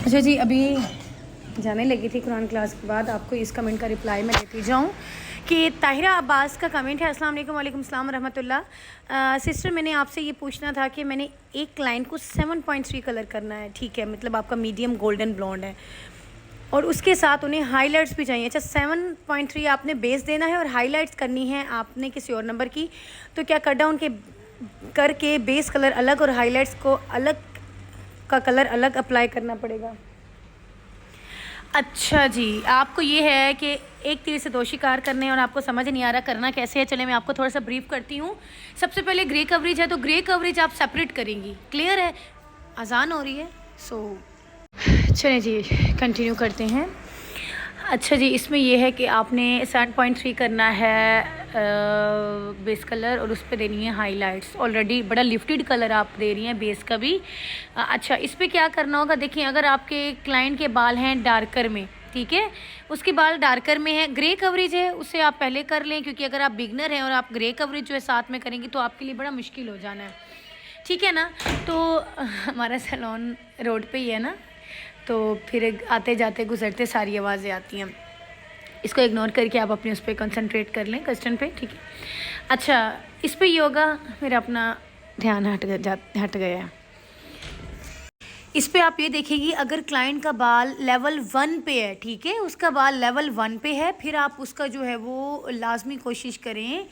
अच्छा जी, अभी जाने लगी थी कुरान क्लास के बाद। आपको इस कमेंट का रिप्लाई मैं देती जाऊँ कि ताहिरा अब्बास का कमेंट है, अस्सलाम वालेकुम। वालेकुम सलाम रहमतुल्लाह। सिस्टर, मैंने आपसे ये पूछना था कि मैंने एक क्लाइंट को 7.3 कलर करना है, ठीक है, मतलब आपका मीडियम गोल्डन ब्लॉन्ड है और उसके साथ उन्हें हाइलाइट्स भी चाहिए। अच्छा, 7.3 आपने बेस देना है और हाइलाइट्स करनी है आपने किसी और नंबर की, तो क्या कट डाउन के करके बेस कलर अलग और हाइलाइट्स को अलग का कलर अलग अप्लाई करना पड़ेगा? अच्छा जी, आपको ये है कि एक तीर से दो शिकार करने हैं और आपको समझ नहीं आ रहा करना कैसे है। चले मैं आपको थोड़ा सा ब्रीफ करती हूँ। सबसे पहले ग्रे कवरेज है, तो ग्रे कवरेज आप सेपरेट करेंगी। क्लियर है? अजान हो रही है, चलें जी कंटिन्यू करते हैं। अच्छा जी, इसमें यह है कि आपने 7.3 करना है बेस कलर और उस पर देनी है हाइलाइट्स। ऑलरेडी बड़ा लिफ्टेड कलर आप दे रही हैं बेस का भी। अच्छा, इस पर क्या करना होगा, देखिए अगर आपके क्लाइंट के बाल हैं डार्कर में, ठीक है, उसके बाल डार्कर में है, ग्रे कवरेज है, उसे आप पहले कर लें, क्योंकि अगर आप बिगनर हैं और आप ग्रे कवरेज जो है साथ में करेंगी तो आपके लिए बड़ा मुश्किल हो जाना है, ठीक है ना। तो हमारा सैलून रोड पे ही है ना, तो फिर आते जाते गुजरते सारी आवाज़ें आती हैं। इसको इग्नोर करके आप अपने उस पर कंसंट्रेट कर लें, क्वेश्चन पे, ठीक है। अच्छा, इस पे ये होगा, मेरा अपना ध्यान हट गया है। इस पे आप ये देखेंगी, अगर क्लाइंट का बाल लेवल 1 पे है, ठीक है, उसका बाल लेवल 1 पे है, फिर आप उसका जो है वो लाजमी कोशिश करें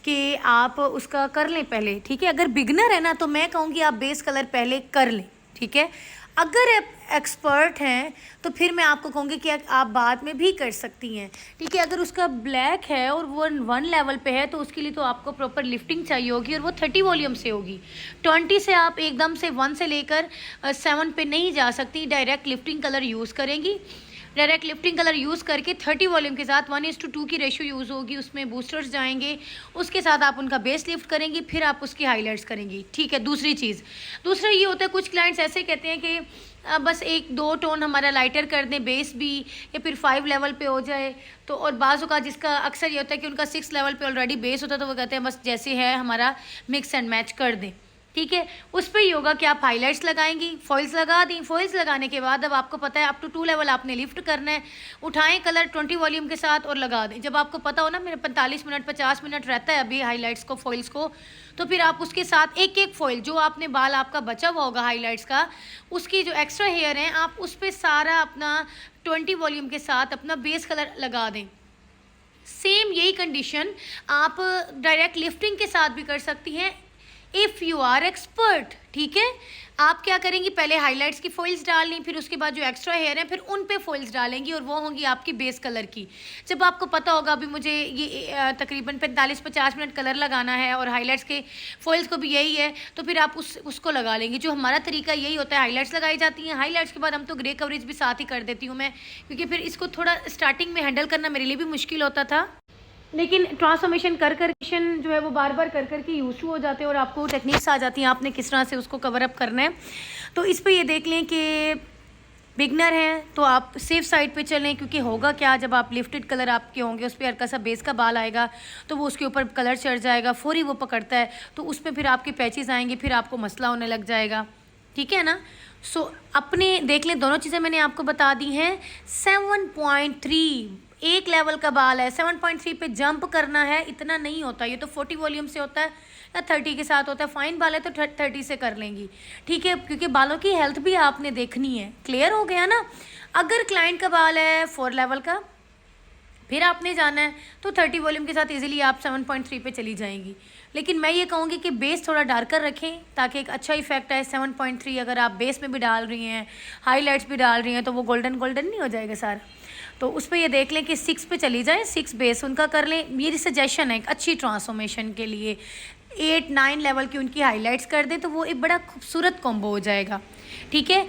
कि आप उसका कर लें पहले, ठीक है। अगर बिगनर है ना तो मैं कहूँगी आप बेस कलर पहले कर लें, ठीक है। अगर एक्सपर्ट हैं तो फिर मैं आपको कहूँगी कि आप बाद में भी कर सकती हैं, ठीक है। अगर उसका ब्लैक है और वो 1 लेवल पे है तो उसके लिए तो आपको प्रॉपर लिफ्टिंग चाहिए होगी और वो 30 वॉल्यूम से होगी। 20 से आप एकदम से 1 से लेकर 7 पे नहीं जा सकती, डायरेक्ट लिफ्टिंग कलर यूज़ करेंगी। डायरेक्ट लिफ्टिंग कलर यूज़ करके 30 वॉल्यूम के साथ 1:2 की रेशियो यूज़ होगी, उसमें बूस्टर्स जाएंगे, उसके साथ आप उनका बेस लिफ्ट करेंगी, फिर आप उसकी हाइलाइट्स करेंगी, ठीक है। दूसरा ये होता है, कुछ क्लाइंट्स ऐसे कहते हैं कि बस 1-2 टोन हमारा लाइटर कर दें, बेस भी, या फिर 5 लेवल पे हो जाए। तो और बाज़ का जिसका अक्सर ये होता है कि उनका 6 लेवल पे ऑलरेडी बेस होता है, तो वो कहते हैं बस जैसे है हमारा मिक्स एंड मैच कर दें, ठीक है। उस पर ये होगा कि आप हाइलाइट्स लगाएंगी, फॉइल्स लगा दी। फॉइल्स लगाने के बाद अब आपको पता है अप टू 2 लेवल आपने लिफ्ट करना है, उठाएं कलर 20 वॉल्यूम के साथ और लगा दें। जब आपको पता हो ना मेरे 45 मिनट 50 मिनट रहता है अभी हाइलाइट्स को, फॉइल्स को, तो फिर आप उसके साथ एक एक फॉइल जो आपने बाल आपका बचा हुआ होगा हाइलाइट्स का, उसकी जो एक्स्ट्रा हेयर हैं आप उस पर सारा अपना 20 वॉल्यूम के साथ अपना बेस कलर लगा दें। सेम यही कंडीशन आप डायरेक्ट लिफ्टिंग के साथ भी कर सकती हैं इफ़ यू आर एक्सपर्ट, ठीक है। आप क्या करेंगी, पहले हाइलाइट्स की फॉइल्स डालनी, फिर उसके बाद जो एक्स्ट्रा हेयर हैं फिर उन पे फॉइल्स डालेंगी और वो होंगी आपकी बेस कलर की। जब आपको पता होगा अभी मुझे ये तकरीबन 45-50 मिनट कलर लगाना है और हाइलाइट्स के फॉइल्स को भी यही है, तो फिर आप उसको लगा लेंगे। जो हमारा तरीका यही होता है, हाइलाइट्स लगाई जाती हैं, हाइलाइट्स के बाद हम तो ग्रे कवरेज भी साथ ही कर देती हूँ मैं, क्योंकि फिर इसको थोड़ा स्टार्टिंग में हैंडल करना मेरे लिए भी मुश्किल होता था, लेकिन ट्रांसफॉर्मेशन कर जो है वो बार बार कर के यूज टू हो जाते हैं और आपको टेक्निक्स आ जाती हैं आपने किस तरह से उसको कवर अप करना है। तो इस पे ये देख लें कि बिगनर हैं तो आप सेफ साइड पे चलें, क्योंकि होगा क्या, जब आप लिफ्टेड कलर आपके होंगे उस पर हल्का सा बेस का बाल आएगा तो वो उसके ऊपर कलर चढ़ जाएगा, फौरी वो पकड़ता है, तो उसमें फिर आपके पैचेस आएंगे, फिर आपको मसला होने लग जाएगा, ठीक है ना। अपने देख लें, दोनों चीज़ें मैंने आपको बता दी हैं। 7.3 एक लेवल का बाल है, 7.3 पे जंप करना है, इतना नहीं होता, ये तो 40 वॉल्यूम से होता है या 30 के साथ होता है। फाइन बाल है तो 30 से कर लेंगी, ठीक है, क्योंकि बालों की हेल्थ भी आपने देखनी है। क्लियर हो गया ना। अगर क्लाइंट का बाल है 4 लेवल का, फिर आपने जाना है तो 30 वॉल्यूम के साथ इजीली आप 7.3 पे चली जाएंगी। लेकिन मैं ये कहूँगी कि बेस थोड़ा डार्कर रखें ताकि एक अच्छा इफेक्ट आए। 7.3 अगर आप बेस में भी डाल रही हैं, हाईलाइट्स भी डाल रही हैं, तो वो गोल्डन नहीं हो जाएगा सारा। तो उस पर ये देख लें कि 6 पे चली जाए, 6 बेस उनका कर लें। मेरी सजेशन है एक अच्छी ट्रांसफॉर्मेशन के लिए 8-9 लेवल की उनकी हाईलाइट्स कर दें, तो वो एक बड़ा खूबसूरत कॉम्बो हो जाएगा, ठीक है।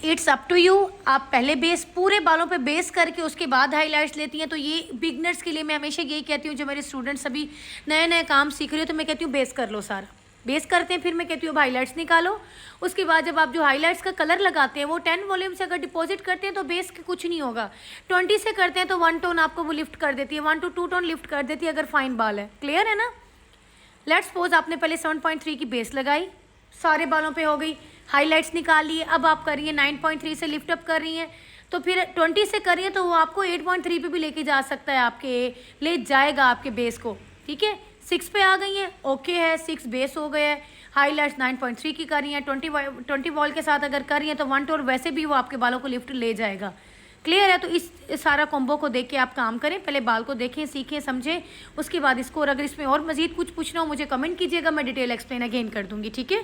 इट्स अप टू यू, आप पहले बेस पूरे बालों पे बेस करके उसके बाद हाइलाइट्स लेती हैं। तो ये बिगनर्स के लिए मैं हमेशा यही कहती हूँ, जो मेरे स्टूडेंट्स अभी नए काम सीख रहे हो, तो मैं कहती हूँ बेस कर लो, सारा बेस करते हैं, फिर मैं कहती हूँ अब हाइलाइट्स निकालो। उसके बाद जब आप जो हाइलाइट्स का कलर लगाते हैं वो 10 वॉल्यूम से अगर डिपॉजिट करते हैं तो बेस के कुछ नहीं होगा। 20 से करते हैं तो 1 टोन आपको वो लिफ्ट कर देती है, 1 to 2 टोन लिफ्ट कर देती है अगर फाइन बाल है। क्लियर है ना। लेट्स सपोज आपने पहले 7.3 की बेस लगाई, सारे बालों पे हो गई, हाईलाइट्स निकाल लिए, अब आप कर रही हैं 9.3 से लिफ्ट अप कर रही हैं, तो फिर 20 से कर रही है तो वो आपको 8.3 पे भी लेके जा सकता है, आपके ले जाएगा आपके बेस को, ठीक है। 6 पे आ गई हैं, ओके है, 6 बेस हो गया है। हाईलाइट्स 9.3 की कर रही हैं, 20 वॉल के साथ अगर कर रही हैं तो 1 टोर वैसे भी वो आपके बालों को लिफ्ट ले जाएगा। क्लियर है? तो इस सारा कॉम्बो को देख के आप काम करें, पहले बाल को देखें, सीखें, समझें, उसके बाद इसको, और अगर इसमें और मजीद कुछ पूछना हो मुझे कमेंट कीजिएगा, मैं डिटेल एक्सप्लेन अगेन कर दूंगी, ठीक है।